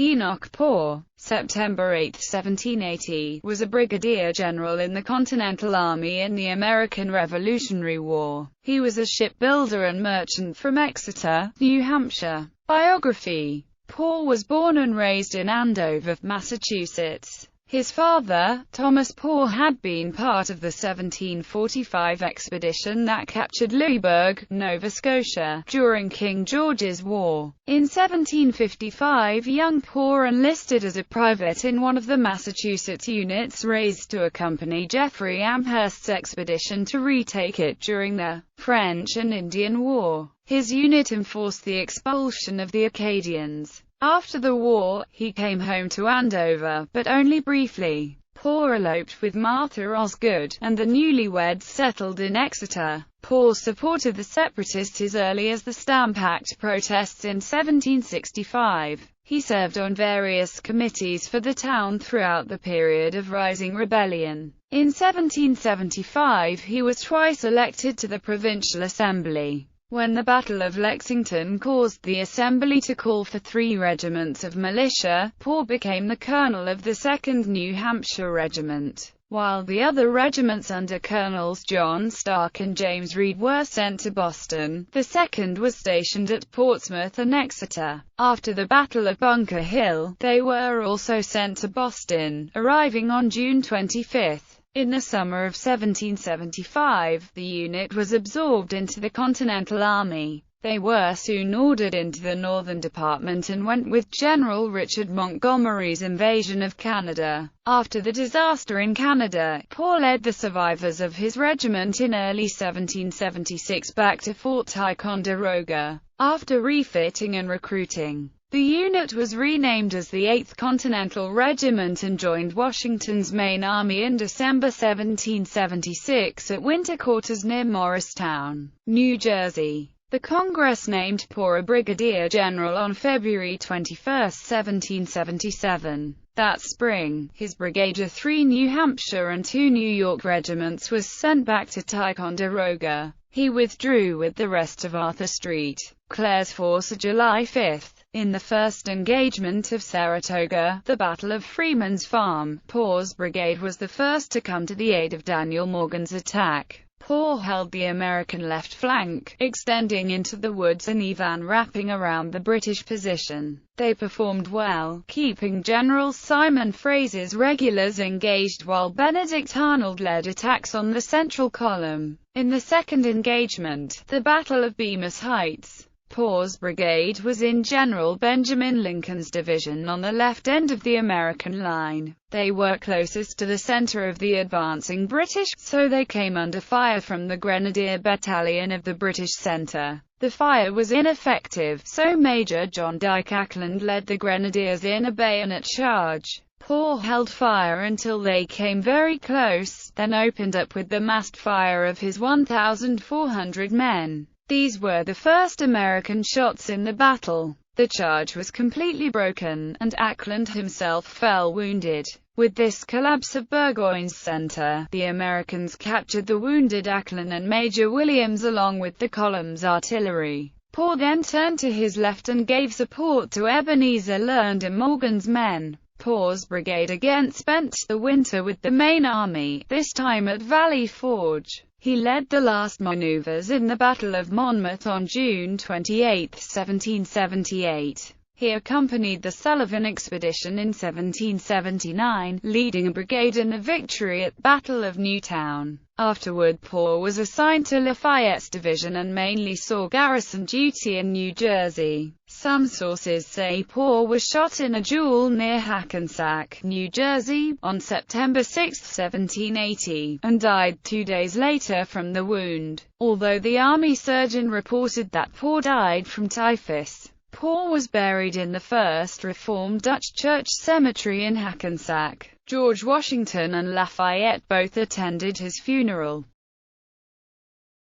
Enoch Poor, September 8, 1780, was a brigadier general in the Continental Army in the American Revolutionary War. He was a shipbuilder and merchant from Exeter, New Hampshire. Biography. Poor was born and raised in Andover, Massachusetts. His father, Thomas Poor, had been part of the 1745 expedition that captured Louisburg, Nova Scotia, during King George's War. In 1755, young Poor enlisted as a private in one of the Massachusetts units raised to accompany Jeffrey Amherst's expedition to retake it during the French and Indian War. His unit enforced the expulsion of the Acadians. After the war, he came home to Andover, but only briefly. Poor eloped with Martha Osgood, and the newlyweds settled in Exeter. Poor supported the Separatists as early as the Stamp Act protests in 1765. He served on various committees for the town throughout the period of rising rebellion. In 1775 he was twice elected to the Provincial Assembly. When the Battle of Lexington caused the Assembly to call for 3 regiments of militia, Poor became the colonel of the 2nd New Hampshire Regiment, while the other regiments under Colonels John Stark and James Reed were sent to Boston. The 2nd was stationed at Portsmouth and Exeter. After the Battle of Bunker Hill, they were also sent to Boston, arriving on June 25. In the summer of 1775, the unit was absorbed into the Continental Army. They were soon ordered into the Northern Department and went with General Richard Montgomery's invasion of Canada. After the disaster in Canada, Poor led the survivors of his regiment in early 1776 back to Fort Ticonderoga. After refitting and recruiting, the unit was renamed as the 8th Continental Regiment and joined Washington's main army in December 1776 at winter quarters near Morristown, New Jersey. The Congress named Poor a brigadier general on February 21, 1777. That spring, his brigade of 3 New Hampshire and 2 New York regiments was sent back to Ticonderoga. He withdrew with the rest of Arthur Street, Clair's force July 5. In the first engagement of Saratoga, the Battle of Freeman's Farm, Poor's brigade was the first to come to the aid of Daniel Morgan's attack. Poor held the American left flank, extending into the woods and even wrapping around the British position. They performed well, keeping General Simon Fraser's regulars engaged while Benedict Arnold led attacks on the central column. In the second engagement, the Battle of Bemis Heights, Poor's brigade was in General Benjamin Lincoln's division on the left end of the American line. They were closest to the center of the advancing British, so they came under fire from the Grenadier Battalion of the British center. The fire was ineffective, so Major John Dyke Ackland led the Grenadiers in a bayonet charge. Poor held fire until they came very close, then opened up with the massed fire of his 1,400 men. These were the first American shots in the battle. The charge was completely broken, and Ackland himself fell wounded. With this collapse of Burgoyne's center, the Americans captured the wounded Ackland and Major Williams along with the column's artillery. Poor then turned to his left and gave support to Ebenezer Learned and Morgan's men. Poor's brigade again spent the winter with the main army, this time at Valley Forge. He led the last maneuvers in the Battle of Monmouth on June 28, 1778. He accompanied the Sullivan expedition in 1779, leading a brigade in the victory at Battle of Newtown. Afterward, Poor was assigned to Lafayette's division and mainly saw garrison duty in New Jersey. Some sources say Poor was shot in a duel near Hackensack, New Jersey, on September 6, 1780, and died 2 days later from the wound, although the army surgeon reported that Poor died from typhus. Poor was buried in the First Reformed Dutch Church Cemetery in Hackensack. George Washington and Lafayette both attended his funeral.